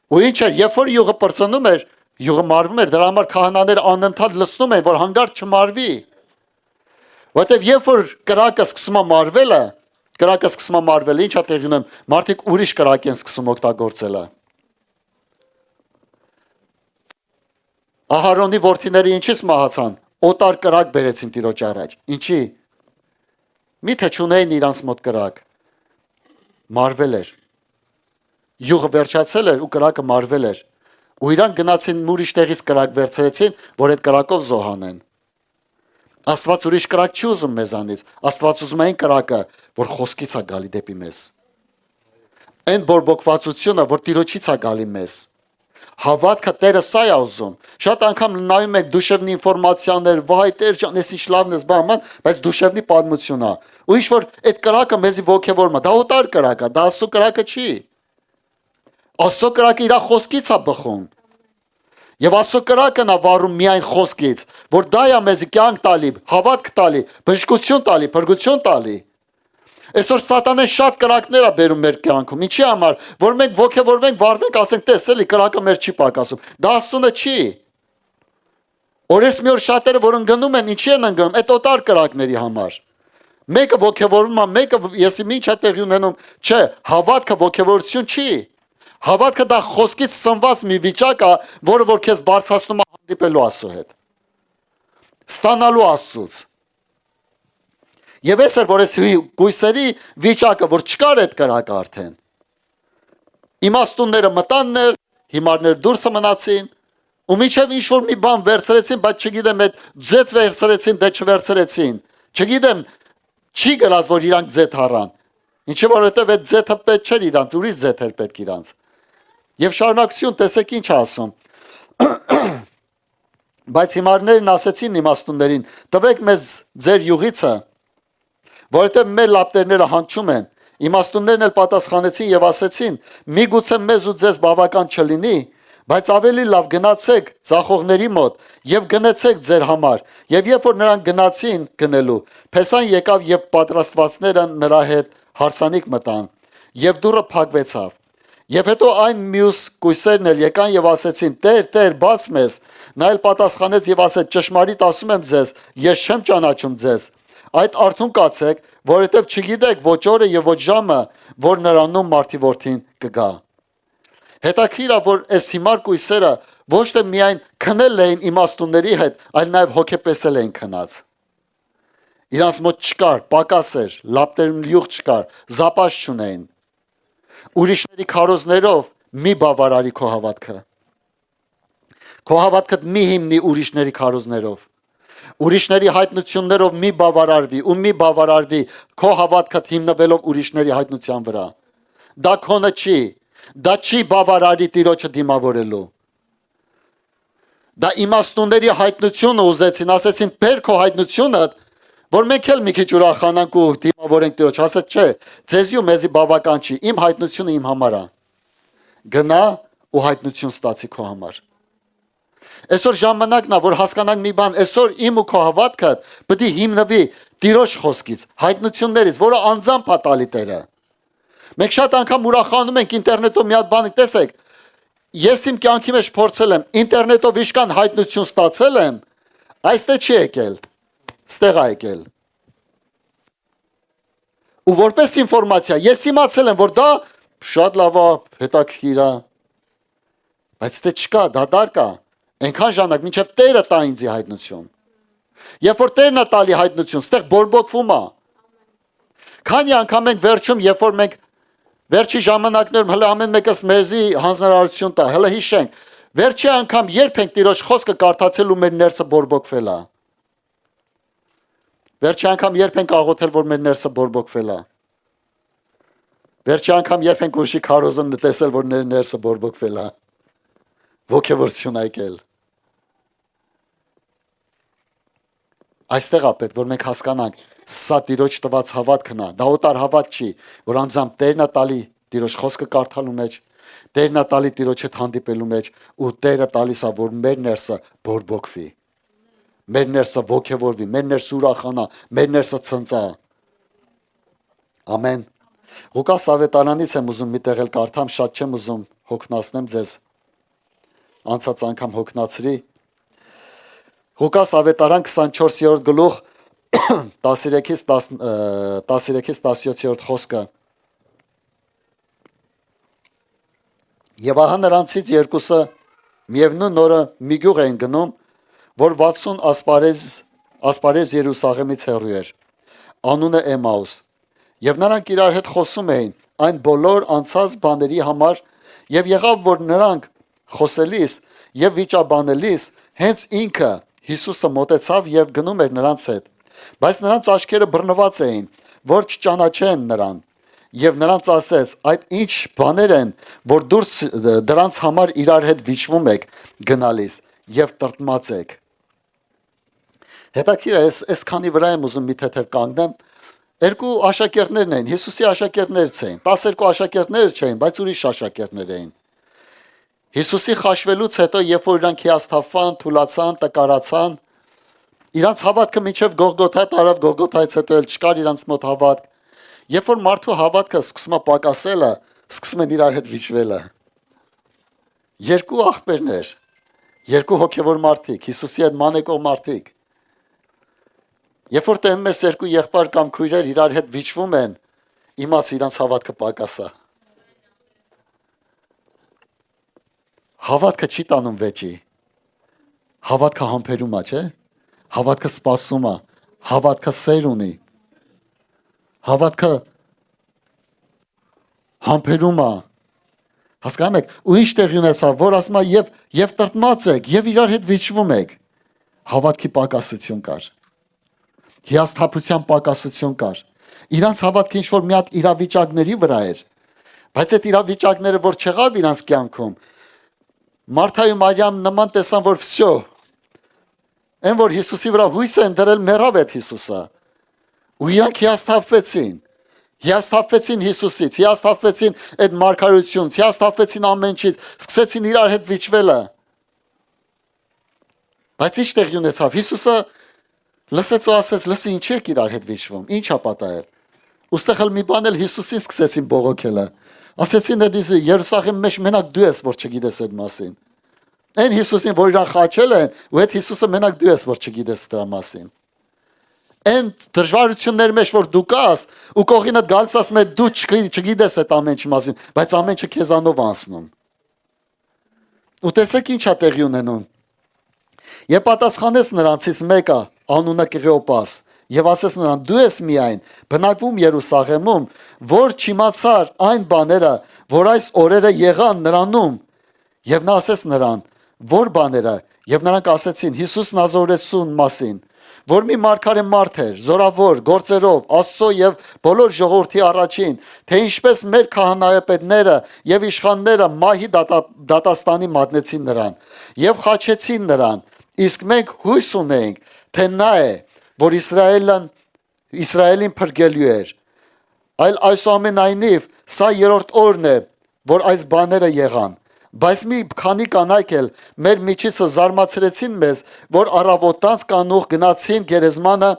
Ու ինչ էր, երբ որ յուղը պրծնում էր, յուղը մարվում էր, դրա համար քահանաները անընդհատ լցնում էին, որ հանգարտ չմարվի։ Որտեւ երբ որ կրակը սկսում է մարվել, ինչ է տեղի ունենում, մարդիկ ուրիշ կրակ են սկսում օգտագործել։ Ահարոնի որդիները ինչից մահացան, օտար կրակ բերեցին Տիրոջ առաջ։ Ինչի։ Միթե չունեին իրանց մոտ կրակ։ Մարվել էր։ Յուղը վերջացել էր ու կրակը մարվել էր։ Ու իրան գնացին ուրիշ տեղից կրակ վերցրեցին, որ այդ կրակով զոհանեն։ Աստված ուրիշ կրակ չի ուզում մեզանից։ Աստված ուզում է այն կրակը, որ խոսքից է գալի դեպի մեզ։ Այն բորբոքվածությունը, որ Տիրոջից է գալի մեզ։ Հավատքը Տերը սա է ուզում։ Շատ անգամ նայում եք դուշևնի ինֆորմացիաներ, վայ Տեր ջան, ես ինչ լավն ես բաման, բայց դուշևնի պատմություն է։ Ու ինչ որ այդ կրակը մեզի ոգևորում է, դա օտար կրակ է, դա Աստծո կրակը չի։ Աստծո կրակը իր խոսքից է բխում։ Եվ Աստծո կրակն է վառում միայն խոսքից, որ դա է մեզի կյանք տալի, հավատք տալի, բժշկություն տալի, փրկություն տալի։ Այսօր սատանեն շատ կրակներ է բերում մեր կյանքում։ Ինչի համար, որ մենք ոգևորվենք, վառվենք, ասենք, տես էլի կրակը մեր չի պակասում։ Դա Աստծունը չի։ Օրես մի օր շատերը որ ընկնում են, ինչի են ընկնում, այդ օտար կրակների համար։ Մեկը ոգևորվում է, մեկը եսի ինչ է տեղի ունենում, չէ, հավատքը ոգևորություն չի։ Հավատքը դա խոսքից սնված մի վիճակ է, որը որ քեզ բարձրացնում է հանդիպելու Աստծո հետ։ Ստանալու Աստծուց։ Եվ այս էր որ այս գույսերի վիճակը, որ չկար այդ կրակը արդեն։ Իմաստունները մտան ներ, հիմարները դուրսը մնացին, ու մինչև ինչ որ մի բան վերցրեցին, բայց չգիտեմ այդ ձեթ վերցրեցին, դե չվերցրեցին։ Չգիտեմ, չի գրած որ իրանք ձեթ առան։ Ինչի որովհետև այդ ձեթը պետք չէր իրանց, ուրիշ ձեթ էր պետք իրանց։ Եվ շարունակություն տեսեք ինչ ասում։ Բայց հիմարներն ասեցին իմաստուններին, տվեք մեզ ձեր յուղիցը, որովհետև մեր լապտերները հանգչում են։ Իմաստուններն էլ պատասխանեցին եւ ասեցին. միգուցե մեզ ու ձեզ բավական չլինի, բայց ավելի լավ գնացեք ծախողների մոտ եւ գնեցեք ձեր համար։ Եվ երբ որ նրանք գնացին գնելու, Փեսան եկավ եւ պատրաստվածները նրա հետ հարսանիք մտան, եւ դուռը փակվեցավ։ Եվ հետո այն մյուս կույսերն էլ եկան եւ ասեցին. Տեր, Տեր, բաց մեզ։ Նա էլ պատասխանեց եւ ասեց. ճշմարիտ ասում եմ ձեզ, ես չեմ ճանաչում ձեզ։ Այդ արթուն կացեք, որովհետև չգիտեք ոչ օրը եւ ոչ ժամը, որ նրանում մարդի որդին կգա։ Հետաքրիր է, որ այս հիմար կույսերը ոչ թե միայն քնել էին իմաստունների հետ, այլ նաեւ հոգեպեսել էին քնած։ Իրանց մոտ չկար, պակաս էր, լապտերում յուղ չկար, զապաշ չունեին։ Ուրիշների քարոզներով մի բավարարի քո հավատքը։ Քո հավատքդ մի հիմնի ուրիշների քարոզներով։ Ուրիշների հայտնություններով մի բավարարվի ու մի բավարարվի քո հավատքդ հիմնվելով ուրիշների հայտնության վրա։ Դա քոնը չի, դա չի բավարարի Տիրոջը դիմավորելու։ Դա իմաստունների հայտնությունը ուզեցին, ասեցին բեր քո հայտնությունը, որ մենք էլ մի քիչ ուրախանանք ու դիմավորենք Տիրոջ, ասեց չէ, ձեզի ու մեզի բավական չի, իմ հայտնությունը իմ համար է։ Գնա ու հայտնություն ստացի քո համար։ Այսօր ժամանակն է, որ հասկանանք մի բան, այսօր իմ ու քո հավատքը պետք է հիմնվի Տիրոջ խոսքից, հայտնություններից, որը անձամբ է տալի Տերը։ Մենք շատ անգամ ուրախանում ենք ինտերնետով մի հատ բան տեսեք, ես իմ կյանքի մեջ փորձել եմ, ինտերնետով իշքան հայտնություն ստացել եմ, այստեղ չի եկել, ստեղ է եկել։ Ու որպես ինֆորմացիա, ես իմացել եմ, որ դա շատ լավ է, հետաքրքիր է, բայց դե չկա, դա դար կա։ Այնքան ժամանակ, մինչև Տերը տա ինձի հայտնություն։ Երբ որ Տերն է տալի հայտնություն, ստեղ բորբոքվում է։ Քանի անգամ ենք վերջում, երբ որ մենք վերջի ժամանակներում հələ ամեն մեկս մեզի հանձնարարություն տա, հələ հիշենք, վերջի անգամ երբ ենք Տիրոջ խոսքը կարդացել ու մեր ներսը բորբոքվել է։ Վերջի անգամ երբ ենք աղոթել, որ մեր ներսը բորբոքվել է։ Վերջի անգամ երբ ենք ուրիշի քարոզը տեսել, որ ներսը բորբոքվել է։ Ոգևորություն եկել։ Այստեղ է պետք, որ մենք հասկանանք, սա Տիրոջ տված հավատքն է, դա օտար հավատ չի, որ անձամբ Տերն է տալի Տիրոջ խոսքը կարդալու մեջ, Տերն է տալի Տիրոջ հետ հանդիպելու մեջ, ու Տերը տալիս է, որ մեր ներսը բորբոքվի, մեր ներսը ոգևորվի, մեր ներսը ուրախանա, մեր ներսը ցնծա։ Ամեն։ Ղուկաս ավետարանից եմ ուզում մի տեղ էլ կարդամ, շատ չեմ ուզում հոգնեցնեմ ձեզ։ Անցած անգամ հոգնացրի։ Ղուկաս ավետարան 24-րդ գլուխ 13-ից 17-րդ խոսքը։ Եվ ահա նրանցից երկուսը միևնույն օրը մի գյուղ էին գնում, որ 60 ասպարեզ Երուսաղեմից հեռու էր, անունը Էմաուս, եւ նրանք իրար հետ խոսում էին այն բոլոր անցած բաների համար, եւ եղավ, որ նրանք խոսելիս եւ վիճաբանելիս հենց ինքը Հիսուսը մոտեցավ եւ գնում էր նրանց հետ, բայց նրանց աչքերը բռնված էին, որ չճանաչեն նրան, եւ նրանց ասեց. այդ ինչ բաներ են, որ դրանց համար իրար հետ վիճվում եք գնալիս եւ տրտմած եք։ Հետաքրքիր է, այս քանի վրա եմ ուզում մի թեթև կանգնեմ։ Երկու աշակերտներն էին, Հիսուսի աշակերտներից էին, 12 աշակերտներ չէին, բայց ուրիշ աշակերտներ էին։ Հիսուսի խաշվելուց հետո, երբ որ իրանք հիասթափվան, թուլացան, տկարացան, իրանց հավատքը մինչև Գողգոթա տարավ, Գողգոթայից հետո էլ չկար իրանց մոտ հավատք։ Երբ որ մարդու հավատքը սկսում է պակասելը, սկսում են իրար հետ վիճվելը։ Երկու աղբերներ, երկու հոգևոր մարդիկ, Հիսուսի հետ մանեկող մարդիկ։ Երբ որ տենում ես երկու եղբայր կամ քույրեր իրար հետ վիճվում են, իմաց իրանց հավատքը պակասա։ Հավատքը չի տանում վեճի։ Հավատքը համբերում է, չէ՞։ Հավատքը սպասում է, հավատքը սեր ունի։ Հավատքը համբերում է։ Հասկանում եք, ու ինչ տեղի ունեցավ, որ ասում է եւ տրտմած եք, եւ իրար հետ վիճվում եք։ Հավատքի պակասություն կար։ Հիասթափության պակասություն կար։ Իրանց հավատքը ինչ որ մի հատ իրավիճակների վրա էր, բայց այդ իրավիճակները որ չեղավ իրանց կյանքում, Մարթայի ու Մարիամ նման տեսան, որ վсё, այն որ Հիսուսի վրա հույս են դրել, մեռավ այդ Հիսուսը։ Ու իրանք հիասթափվեցին Հիսուսից, հիասթափվեցին այդ մարգարությունից, հիասթափվեցին ամեն ինչից, սկսեցին իրար հետ վիճվելը։ Բայց ինչ տեղի ունեցավ, Հիսուսը լսեց ու ասեց. լսի, ինչի եք իրար հետ վիճվում, ինչ ա պատահել։ Ուստեղ էլ մի բան էլ Հիսուսին սկսեցին բողոքելը։ Ասեցին դիզի Երուսաղեմի մեջ մենակ դու ես, որ չգիտես այդ մասին։ Այն Հիսուսին, որ իրան խաչել են, ու այդ Հիսուսը մենակ դու ես, որ չգիտես դրա մասին։ Այն դժվարությունների մեջ, որ դու կաս, ու կողինդ գալիս ասում է դու չգիտես այդ ամեն ինչի մասին, բայց ամեն ինչը քեզանով անցնում։ Ու տեսեք ինչ է տեղի ունենում։ Եվ պատասխանեց նրանցից մեկը, անունը Կղեոպաս, եւ ասեց նրան. դու ես միայն բնակվում Երուսաղեմում, որ չիմացար այն բաները, որ այս օրերը եղան նրանում։ Եվ նա ասեց նրան. որ բաները, եւ նրանք ասեցին Հիսուս Նազորեցուն մասին, որ մի մարգարե մարդ էր, զորավոր գործերով, Աստծո եւ բոլոր ժողովրդի առաջին, թե ինչպես մեր քահանայապետները եւ իշխանները մահի դատաստանի մատնեցին նրան եւ խաչեցին նրան, իսկ մենք հույս ունենք, թե նա է, որ Իսրայելին փրկելու էր։ Այլ այսուամենայնիվ սա երրորդ օրն է, որ այս բաները եղան։ Բայց մի քանի կանայք էլ մեր միջիցը զարմացրեցին մեզ, որ առավոտանց կանուխ գնացին գերեզմանը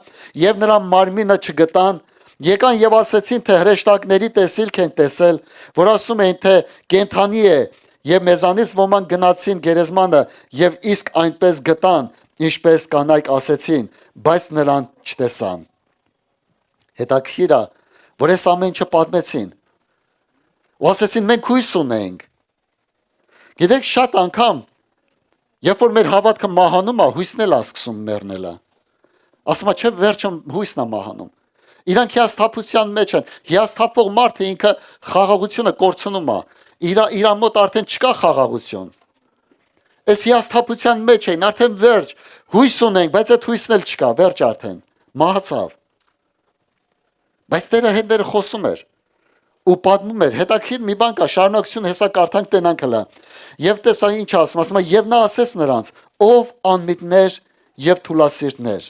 եւ նրա մարմինը չգտան, եկան եւ ասեցին, թե հրեշտակների տեսիլք են տեսել, որ ասում էին, թե կենթանի է, եւ մեզանից ոմանք գնացին գերեզմանը եւ իսկ այնպես գտան, ինչպես կանայք ասեցին, բայց նրան չտեսան։ Հետաքրքիր է, որ այս ամեն ինչը պատմեցին։ Ու ասեցին մենք հույս ունենք։ Գիտեք, շատ անգամ, երբ որ մեր հավատքը մահանում է, հույսն էլ է սկսում մեռնելը։ Ասում է, չէ, վերջում հույսն է մահանում։ Իրանք հիասթափության մեջ են։ Հիասթափող մարդը ինքը խաղաղությունը կորցնում է։ Իր մոտ արդեն չկա խաղաղություն։ Այս հիասթափության մեջ են, արդեն վերջ, հույս ունենք, բայց այդ հույսն էլ չկա, վերջ արդեն, մահացավ։ Բայց Տերը հետները խոսում էր ու պատմում էր, հետաքրքիր մի բան կա, շարունակություն հեսա կարդանք տենանք հլա։ Եվ տեսա ինչ ասում է, եւ նա ասեց նրանց. ով անմիտներ եւ թուլասիրտներ,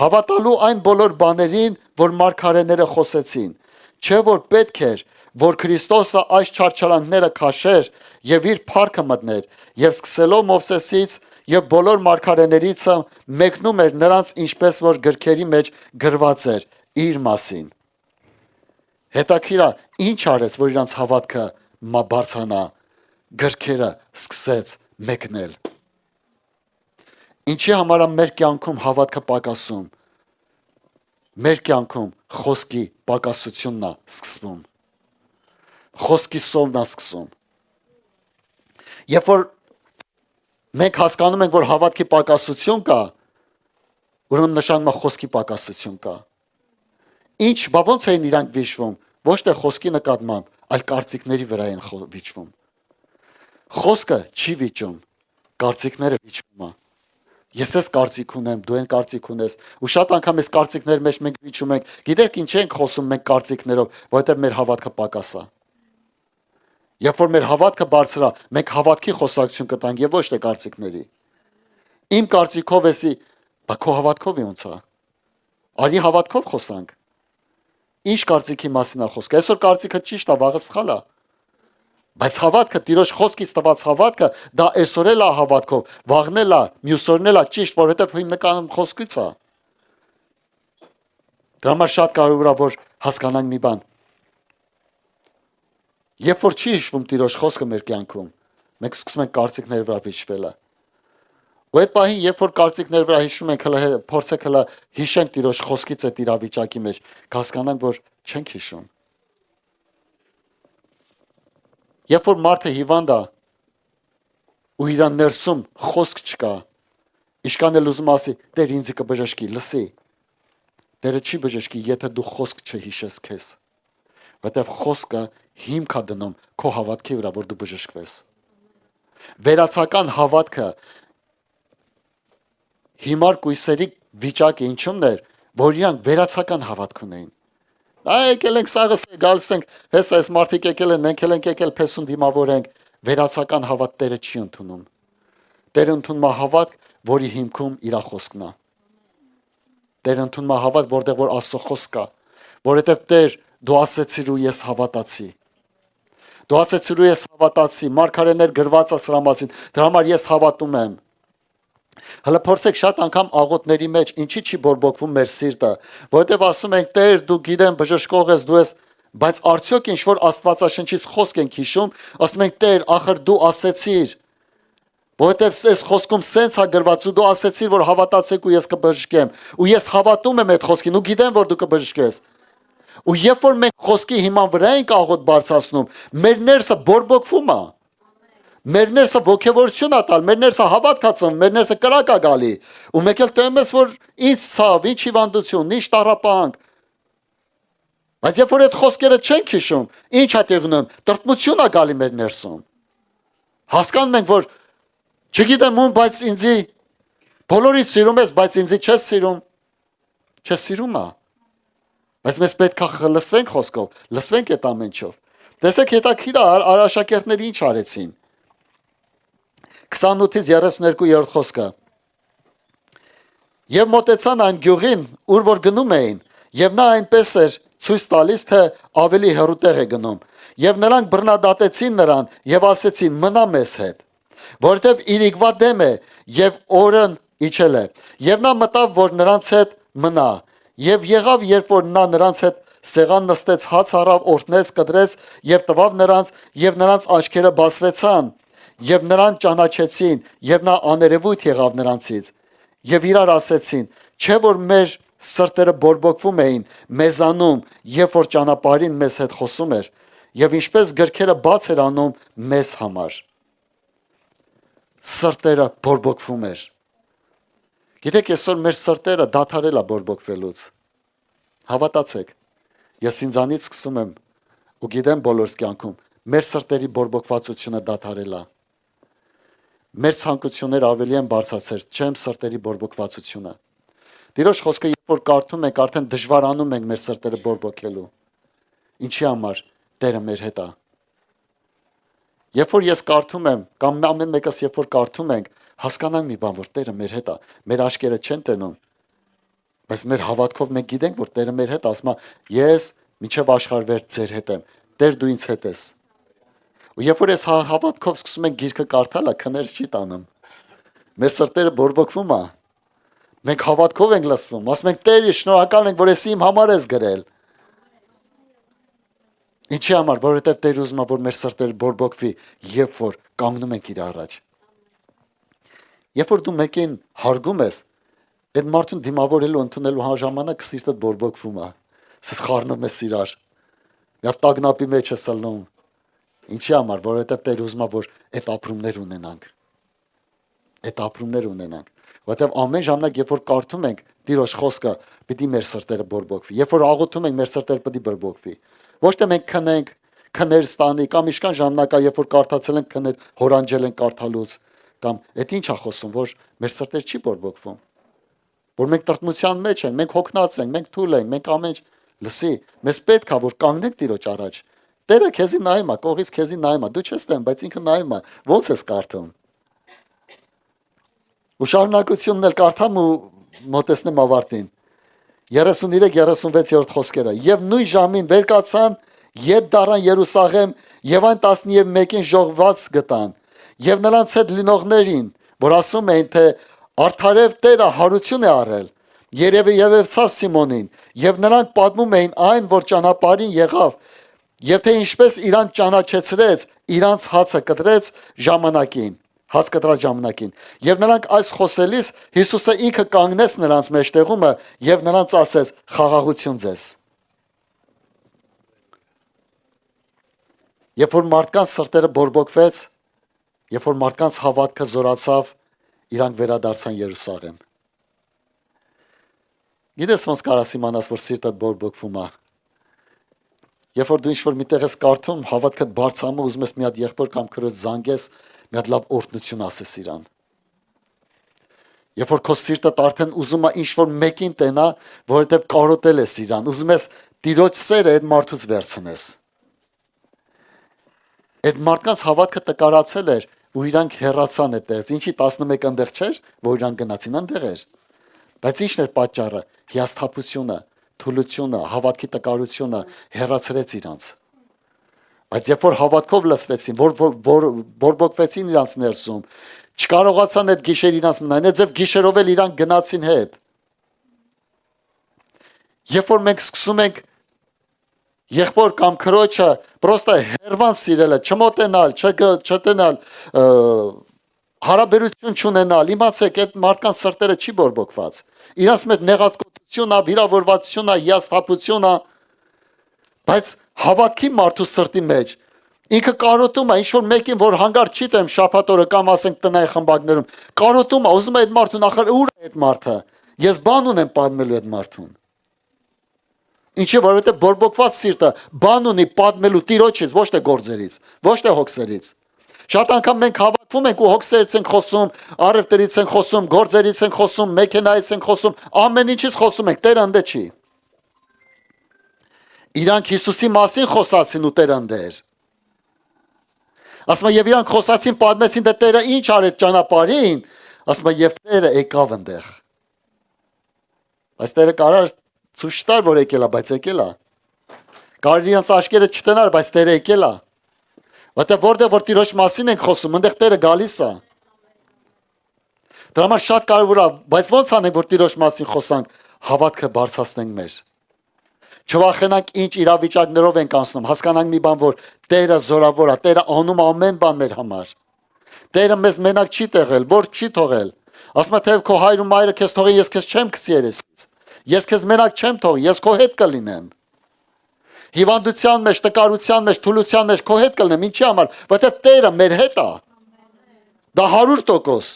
հավատալու այն բոլոր բաներին, որ մարգարեները խոսեցին, չէ որ պետք էր, որ Քրիստոսը այս չարչարանքները քաշեր եւ իր փառքը մտներ, եւ սկսելով Մովսեսից եւ բոլոր մարգարեներից մեկնում էր նրանց, ինչպես որ գրքերի մեջ գրված էր իր մասին։ Հետաքրքիր է, ինչ արեց, որ իրանց հավատքը բարձանա, գրքերը սկսեց մեկնել։ Ինչի համար է մեր կյանքում հավատքը պակասում։ Մեր կյանքում խոսքի պակասությունն է սկսվում։ Խոսքի սովն է սկսում։ Երբ որ Մենք հասկանում ենք, որ հավատքի պակասություն կա, ուրեմն նշանակում է խոսքի պակասություն կա։ Ինչ, բա ոնց էին իրանք վիճվում, ոչ թե խոսքի նկատմամբ, այլ կարծիքների վրա են վիճվում։ Խոսքը չի վիճում, կարծիքները վիճում է։ Ես ես կարծիք ունեմ, դու են կարծիք ունես, ու շատ անգամ այս կարծիքների մեջ մենք վիճում ենք, գիտեք ինչ ենք խոսում մենք կարծիքներով, որովհետև մեր հավատքը պակաս է։ Երբ որ մեր հավատքը բարձր է, մենք հավատքի խոսակցություն կտանք եւ ոչ թե կարծիքների։ Իմ կարծիքով էսի, բա քո հավատքով ոնց է։ Արի հավատքով խոսանք։ Ինչ կարծիքի մասին է խոսքը։ Այսօր կարծիքը ճիշտ է, վաղը սխալ է։ Բայց հավատքը, Տիրոջ խոսքից տված հավատքը, դա այսօր էլ է հավատքով, վաղն էլ է, մյուս օրն էլ է ճիշտ, որովհետև հիմնականում խոսքից է։ Դրա համար շատ կարևոր է, որ հասկանանք մի բան։ Երբ որ չի հիշվում Տիրոջ խոսքը մեր կյանքում, մենք սկսում ենք կարծիքների վրա հիշվելը։ Ու այդ պահին, երբ որ կարծիքների վրա հիշում ենք, հələ փորձեք հələ հիշենք Տիրոջ խոսքից այդ իրավիճակի մեջ, կհասկանանք, որ չենք հիշում։ Երբ որ մարդը հիվանդ է ու իր ներսում խոսք չկա, իշքան էլ ուզում ասի, Տեր ինձ կբժշկի, լսի։ Տերը չի բժշկի, եթե դու խոսք չհիշես քեզ։ Որտեվ խոսքը հիմք է դնում քո հավատքի վրա, որ դու բժշկվես։ Վերացական հավատքը հիմար կույսերի վիճակը ինչումն էր, որ իրանք վերացական հավատք ունեին։ Եկել ենք սաղս գալիս ենք, հես այս մարդիկ եկել են, մենք էլ ենք եկել փեսուն դիմավորենք, վերացական հավատ Տերը չի ընդունում։ Տերը ընդունում է հավատ, որի հիմքում իր խոսքն է։ Տերը ընդունում է հավատ, որտեղ որ Աստծո խոսք կա, որովհետև Տեր դու ասեցիր ու ես հավատացի։ Դու ասեցիր ու ես հավատացի, մարգարեներ գրված է սրա մասին, դրա համար ես հավատում եմ։ Հələ փորձեք շատ անգամ աղոթների մեջ ինչի չի բորբոքվում մեր սիրտը, որովհետև ասում ենք Տեր դու գիտեմ բժշկող ես, դու ես, բայց արդյոք ինչ որ Աստվածաշնչից խոսք ենք հիշում, ասում ենք Տեր, ախր դու ասեցիր, որովհետև այս խոսքում սենց է գրված ու դու ասեցիր, որ հավատացեք ու ես կբժշկեմ, ու ես հավատում եմ այդ խոսքին ու գիտեմ, որ դու կբժշկես։ Ու երբ որ մենք խոսքի հիման վրա ենք աղոթ բարձրացնում, մեր ներսը բորբոքվում է։ Մեր ներսը ոգևորություն է տալ, մեր ներսը հավատք է ծնվում, մեր ներսը կրակ է գալի։ Ու մեկ էլ տեմ ես, որ ինչ ցավ, ինչ հիվանդություն, ինչ տառապանք։ Բայց երբ որ այդ խոսքերը չենք հիշում, ինչ է տեղի ունենում, տրտմություն է գալի մեր ներսում։ Հասկանում ենք, որ չգիտեմ ում, բայց ինձի բոլորից սիրում ես, բայց ինձի չես սիրում։ Չես սիրում է։ Բայց մենք պետք է լսվենք խոսքով, լսվենք այդ ամենչով։ Տեսեք հետաքրքիր է, աշակերտները ինչ արեցին։ 28-ից 32-րդ խոսքը։ Եվ մոտեցան այն գյուղին, ուր որ գնում էին, եւ նա այնպես էր ցույց տալիս, թե ավելի հեռու տեղ է գնում։ Եվ նրանք բռնադատեցին նրան եւ ասեցին. մնա մեզ հետ, որովհետեւ իրիկվա դեմ է եւ օրն իջել է։ Եվ նա մտավ, որ նրանց հետ մնա։ Եվ եղավ, երբ որ նա նրանց հետ սեղան նստեց, հաց առավ, օրհնեց, կտրեց եւ տվավ նրանց, եւ նրանց աչքերը բացվեցան, եւ նրան ճանաչեցին, եւ նա աներևույթ եղավ նրանցից։ Եվ իրար ասեցին. չէ որ մեր սրտերը բորբոքվում էին մեզանում, երբ որ ճանապարհին մեզ հետ խոսում էր, եւ ինչպես գրքերը բաց էր անում մեզ համար։ Սրտերը բորբոքվում էր։ Գիտեք, այսօր մեր սրտերը դադարել է բորբոքվելուց։ Հավատացեք, ես ինձանից սկսում եմ ու գիտեմ բոլորս կյանքում, մեր սրտերի բորբոքվածությունը դադարել է։ Մեր ցանկությունները ավելի են բարձրացել, չեմ սրտերի բորբոքվածությունը։ Տիրոջ խոսքը երբ որ կարդում ենք, արդեն դժվարանում ենք մեր սրտերը բորբոքելու։ Ինչի համար Տերը մեր հետ է։ Երբ որ ես կարդում եմ, կամ ամեն մեկս երբ որ կարդում ենք, հասկանանք մի բան, որ Տերը մեր հետ է, մեր աչքերը չեն տենում, բայց մեր հավատքով մենք գիտենք, որ Տերը մեր հետ է, ասում է, ես մինչև աշխարհ վերջ ձեր հետ եմ, Տեր դու ինձ հետ ես։ Ու երբ որ ես հավատքով սկսում ենք գիրքը կարդալը, քնես չի տանում։ Մեր սրտերը բորբոքվում է։ Մենք հավատքով ենք լսվում, ասում ենք Տեր, շնորհակալ ենք, որ ես իմ համար ես գրել։ Ինչի համար, որովհետև Տեր ուզում է, որ մեր սրտերը բորբոքվի, երբ որ կանգնում ենք իր առաջ։ Երբ որ դու մեկին հարգում ես, այդ մարդուն դիմավորելու ընդունելու ժամանակ սիրտդ բորբոքվում է։ Սս խառնում ես իրար։ Մի հատ տագնապի մեջ ես ելնում։ Ինչի համար, որովհետև Տեր ուզում է, որ այդ ապրումներ ունենանք։ այդ ապրումներ ունենանք։ Որտեղ ամեն ժամանակ, երբ որ կարդում ենք Տիրոջ խոսքը, պիտի մեր սրտերը բորբոքվի։ Երբ որ աղոթում ենք, մեր սրտերը պիտի բորբոքվի։ Ոչ թե մենք քնենք, քներ ստանի կամ իշքան ժամանակա, երբ որ կարդացել ենք քներ, հորանջել ենք կարդալուց, կամ այդ ինչ է խոսում, որ մեր սրտերը չի բորբոքվում։ Որ մենք տրտմության մեջ ենք, մենք հոգնած ենք, մենք թույլ ենք, մենք ամեն ինչ լսի, մեզ պետք է որ կանգնենք Տիրոջ առաջ։ Տերը քեզի նայում է, կողից քեզի նայում է, դու չես տեմ, բայց ինքը նայում է, ո՞նց ես կարդում։ Ու շարունակությունն էլ կարդամ ու մոտեցնեմ ավարտին։ 33-36-րդ խոսքերը։ Եվ նույն ժամին վեր կացան, ետ դառան Երուսաղեմ, եւ այն 11-ին ժողված գտան, եւ նրանց հետ լինողներին, որ ասում էին, թե արդարև Տերը հարություն է արել, երևեցավ Սիմոնին, եւ նրանք պատմում էին այն, որ ճանապարհին եղավ, եւ թե ինչպես իրան ճանաչեցրեց, իրանց հացը կտրեց ժամանակին։ Հաց կտրած ժամանակին։ Եվ նրանք այս խոսելիս Հիսուսը ինքը կանգնեց նրանց մեջտեղումը եւ նրանց ասեց. «Խաղաղություն ձեզ»։ Երբ որ մարդկանց սրտերը բորբոքվեց, երբ որ մարդկանց հավատքը զորացավ, իրանք վերադարձան Երուսաղեմ։ Գիտես ոնց կարաս իմանաս, որ սիրտդ բորբոքվում է։ Երբ որ դու ինչ-որ միտեղ ես կարդում, հավատքդ բարձրանում, ուզում ես մի հատ եղբոր կամ քրոջ զանգես, մի հատ լավ օրհնություն ասես իրան։ Երբ որ քո սիրտդ արդեն ուզում է ինչ-որ մեկին տենա, որովհետև կարոտել ես իրան, ուզում ես Տիրոջ սերը այդ մարդուց վերցնես։ Այդ մարդկանց հավատքը տկարացել էր ու իրանք հեռացան այդտեղից։ Ինչի 11 ընդեղ չէր, որ իրանք գնացին ընդեղ էր։ Բայց ի՞նչն էր պատճառը։ Հիասթափությունը, թուլությունը, հավատքի տկարությունը հեռացրեց իրանց։ Բայց երբ որ հավատքով լսվեցին, որ բորբոքվեցին իրանց ներսում, չկարողացան այդ գիշեր իրանց մնալ, այդ ձև գիշերով էլ իրանք գնացին հետ։ Երբ որ մենք սկսում ենք եղբոր կամ քրոջը պրոստը հերվան սիրելը, չմոտենալ, չտենալ, հարաբերություն չունենալ, իմացեք, այդ մարդկանց սրտերը չի բորբոքված։ Իրանց մեջ նեղատկոտություն է, վիրավորվածություն է, հիասթափություն է, բայց հավատքի մարդու սրտի մեջ ինքը կարոտում է ինչ-որ մեկին, որ հանգար չի տեմ շաբաթօրը կամ ասենք տնային խմբակներում, կարոտում է, ուզում է այդ մարդուն, ախր ուր է այդ մարդը, ես բան ունեմ պատմելու այդ մարդուն։ Ինչի որովհետև բորբոքված սիրտը բան ունի պատմելու Տիրոջից, ոչ թե գործերից, ոչ թե հոգսերից։ Շատ անգամ մենք հավատվում ենք ու հոգսերից ենք խոսում, առևտրից ենք խոսում, գործերից ենք խոսում, մեքենայից ենք խոսում, ամեն ինչից խոսում ենք, Տերը ընդ չի։ Իրանք Հիսուսի մասին խոսացին ու Տերը ընդ էր։ Ասում եւ իրանք խոսացին, պատմեցին, թե Տերը ինչ արեց ճանապարհին, ասում եւ Տերը եկավ այնտեղ։ Բայց Տերը կարար ցույց տար, որ եկել է, բայց եկել է։ Կարելի իրանց աչքերը չտնար, բայց Տերը եկել է։ Որտեղ որ Տիրոջ մասին ենք խոսում, այնտեղ Տերը գալիս է։ Դրա համար շատ կարևոր է, բայց ո՞նց անենք, որ Տիրոջ մասին խոսանք, հավատքը բարձրացնենք մեր։ Չվախենանք ինչ իրավիճակներով ենք անցնում, հասկանանք մի բան, որ Տերը զորավոր է, Տերը անում ամեն բան մեր համար։ Տերը մեզ մենակ չի տեղել, որբ չի թողել։ Ասում է, թե քո հայր ու մայրը քեզ թողեն, ես քեզ չեմ գցի երեսից։ Ես քեզ մենակ չեմ թողի, ես քո հետ կլինեմ։ Հիվանդության մեջ, տկարության մեջ, թուլության մեջ քո հետ կլինեմ, ինչի համար, որովհետև Տերը մեր հետ է։ Դա 100%։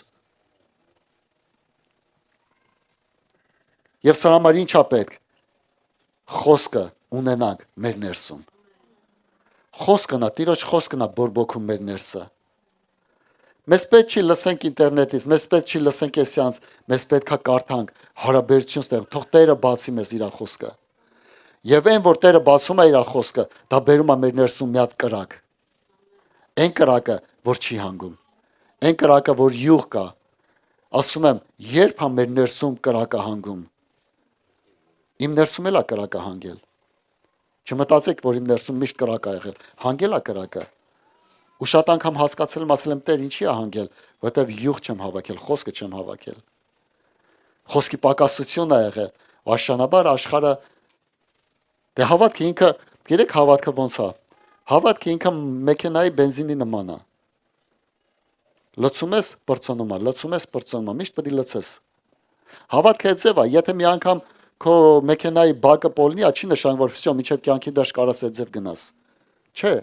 Եվ սրա համար ի՞նչ է պետք։ Խոսքը ունենանք մեր ներսում։ Խոսքն է, Տիրոջ խոսքն է բորբոքում մեր ներսը։ Մեզ պետք չի լսենք ինտերնետից, մեզ պետք չի լսենք էսյանց, մեզ պետք է կարդանք, հարաբերություն ստեղծենք, թող Տերը բացի մեզ իր խոսքը։ Եվ այն, որ Տերը բացում է իր խոսքը, դա բերում է մեր ներսում մի հատ կրակ։ Այն կրակը, որ չի հանգում։ Այն կրակը, որ յուղ կա։ Ասում եմ, երբ է մեր ներսում կրակը հանգում։ Իմ ներսում էլ է կրակը հանգել։ Չմտածեք, որ իմ ներսում միշտ կրակ է եղել։ Հանգել է կրակը։ Ու շատ անգամ հասկացել եմ, ասել եմ, Տեր, ինչի է հանգել, որովհետև յուղ չեմ հավաքել, խոսքը չեմ հավաքել։ Խոսքի պակասություն է եղել, աշճանաբար աշխարհը դե հավատքը ինքը, գիտեք հավատքը ոնց է։ Հավատքը ինքը մեքենայի բենզինի նման է։ Լցում ես, բրծնում է, լցում ես, բրծնում է, միշտ պետք է լցես։ Հավատքը այդ ձև է, եթե մի անգամ քո մեքենայի բակը պոլնի, չի նշան, որ վсё, մինչև կյանքի դաշ կարաս այդ ձև գնաս։ Չէ։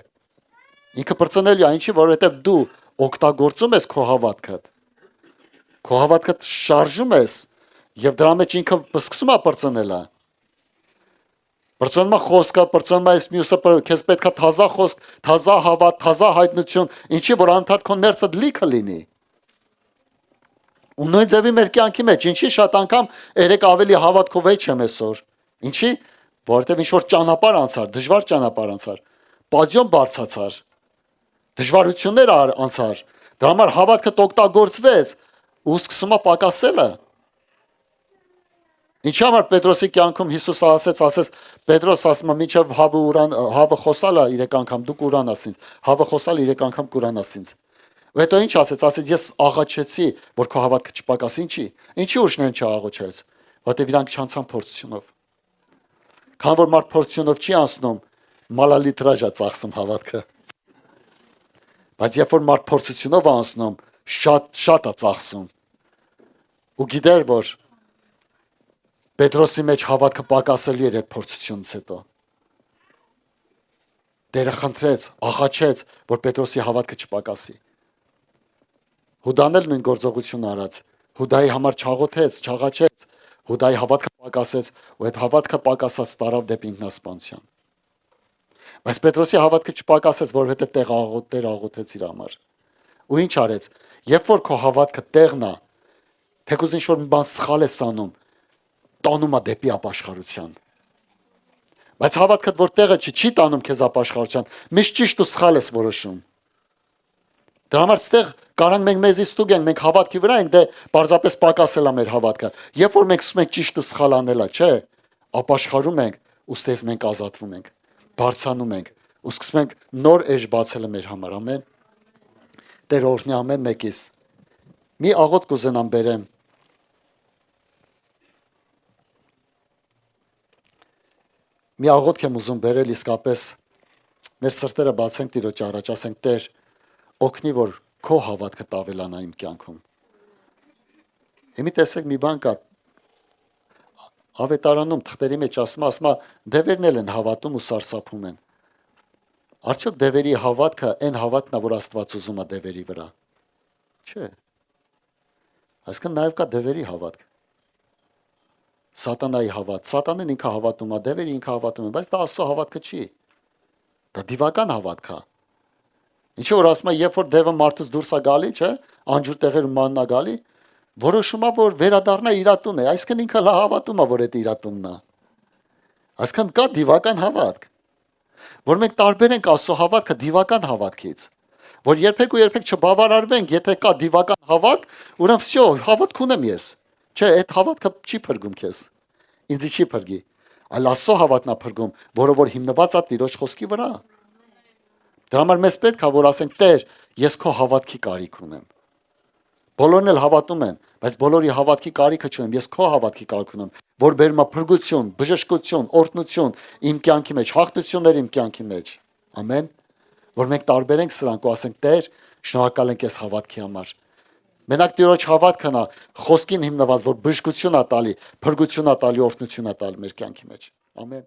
Ինքը բրծնելու է, ինչի, որովհետև դու օգտագործում ես քո հավատքը։ Քո հավատքը շարժում ես եւ դրա մեջ ինքը սկսում է բրծնելը։ Բրծնում է խոսքը, բրծնում է այս մյուսը, քեզ պետքա թազա խոսք, թազա հավատ, թազա հայտնություն, ինչի որ անդադ քո ներսը լիքը լինի։ Ու նույն ձևի մեր կյանքի մեջ, ինչի շատ անգամ երեք ավելի հավատքով էջ եմ այսօր։ Ինչի, որովհետեւ ինչ որ ճանապարհ անցար, դժվար ճանապարհ անցար, պատյոն բարձացար, դժվարություններ անցար, դրա համար հավատքը օգտագործվեց ու սկսում է պակասելը։ Ինչի համար Պետրոսի կյանքում Հիսուսը ասեց, Պետրոս ասում է, «Մինչև հավը խոսալը 3 անգամ դու կուրանաս ինձ, հավը խոսալը 3 անգամ կուրանաս ինձ»։ Ու հետո ինչ ասեց, ես աղաչեցի, որ քո հավատքը չպակասի, ինչի ուրիշներն չաղաչեց, որտեվ իրանք չանցան փորձությունով։ Քան որ մարդ փորձությունով չի անցնում, մալալիտրաժ է ծախսում հավատքը։ Բայց երբ որ մարդ փորձությունով է անցնում, շատ է ծախսում։ Ու գիտեր, որ Պետրոսի մեջ հավատքը պակասելի էր այդ փորձությունից հետո։ Տերը խնդրեց, աղաչեց, որ Պետրոսի հավատքը չպակասի։ Հուդան էլ նույն գործողությունը արած։ Հուդայի համար չաղոթեց, չաղաչեց, Հուդայի հավատքը պակասեց, ու այդ հավատքը պակասած տարավ դեպի ինքնասպանության։ Բայց Պետրոսի հավատքը չպակասեց, որովհետև Տեր աղոթեց իր համար։ Ու ինչ արեց։ Երբ որ քո հավատքը տեղն է, թեկուզ ինչ որ մի բան սխալ ես անում, տանում է դեպի ապաշխարության։ Բայց հավատքդ որ տեղը չի տանում քեզ ապաշխարության, միշտ ճիշտ ու սխալ ես որոշում։ Դրա համար ստեղ կարանք մենք մեզից ստուգենք, մենք հավատքի վրա ենք, դե պարզապես պակասել է մեր հավատքը։ Երբ որ մենք սկսում ենք ճիշտ ու սխալ անելա, չէ, ապաշխարում ենք, ու ստես մենք ազատվում ենք, բարձանում ենք, ու սկսում ենք նոր էջ բացելը մեր համար, ամեն։ Տեր օրհնի ամեն մեկիս։ Մի աղոթք կուզենամ բերեմ։ Մի աղոթք եմ ուզում բերել իսկապես մեր սրտերը բացենք Տիրոջ առաջ, ասենք Տեր, օգնի որ քո հավատքը տավելանա իմ կյանքում։ Հիմի տեսեք մի բան կա։ Ավետարանում թղթերի մեջ ասում է, դևերն էլ են հավատում ու սարսափում են։ Արդյոք դևերի հավատքը այն հավատքն է, որ Աստված ուզում է դևերի վրա։ Չէ։ Այսինքն նաև կա դևերի հավատք։ Սատանայի հավատ։ Սատանեն ինքը հավատում է, դևերը ինքը հավատում են, բայց դա Աստծո հավատքը չի։ Դա դիվական հավատք է։ Ինչի որ ասում է, երբ որ դևը մարդուց դուրս է գալի, չէ, անջուր տեղերում մանն է գալի, որոշում է, որ վերադառնա իր տուն է, այսինքն ինքը լա հավատում է, որ դա իր տունն է։ Այսինքն կա դիվական հավատք, որ մենք տարբերենք Աստծո հավատքը դիվական հավատքից, որ երբեք ու երբեք չբավարարվենք, եթե կա դիվական հավատք, ուրեմն վсё, հավատք ունեմ ես։ Չէ, այդ հավատքը չի փրկում քեզ։ Ինձ չի փրկի։ Այլ Աստծո հավատն է փրկում, որը որ հիմնված է Տիրոջ խոսքի վրա։ Դրա համար մեզ պետք է որ ասենք Տեր, ես քո հավատքի կարիք ունեմ։ Բոլորն էլ հավատում են, բայց բոլորի հավատքի կարիքը չունեմ, ես քո հավատքի կարիք ունեմ, որ բերում է փրկություն, բժշկություն, օրհնություն իմ կյանքի մեջ, հաղթություններ իմ կյանքի մեջ։ Ամեն։ Որ մենք տարբերենք սրանք ու ասենք Տեր, շնորհակալ ենք ես հավատքի համար։ Մենակ Տիրոջ հավատքն է խոսքին հիմնված, որ բժշկություն է տալի, փրկություն է տալի, օրհնություն է տալի մեր կյանքի մեջ։ Ամեն։